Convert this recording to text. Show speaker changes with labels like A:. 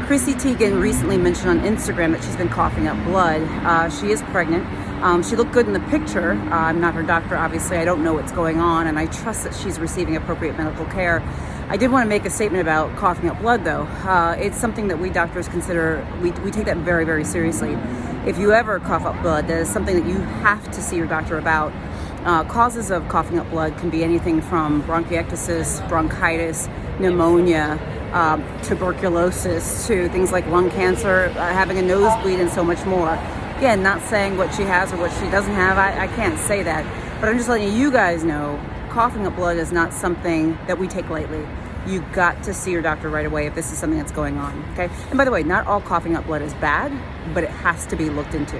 A: Chrissy Teigen recently mentioned on Instagram that she's been coughing up blood. She is pregnant. She looked good in the picture. I'm not her doctor, obviously. I don't know what's going on, and I trust that she's receiving appropriate medical care. I did want to make a statement about coughing up blood, though. It's something that we doctors consider, we take that very, very seriously. If you ever cough up blood, that is something that you have to see your doctor about. Causes of coughing up blood can be anything from bronchiectasis, bronchitis, pneumonia, tuberculosis, to things like lung cancer, having a nosebleed, and so much more. Again, not saying what she has or what she doesn't have. I can't say that. But I'm just letting you guys know, coughing up blood is not something that we take lightly. You got to see your doctor right away if this is something that's going on, okay? And by the way, not all coughing up blood is bad, but it has to be looked into.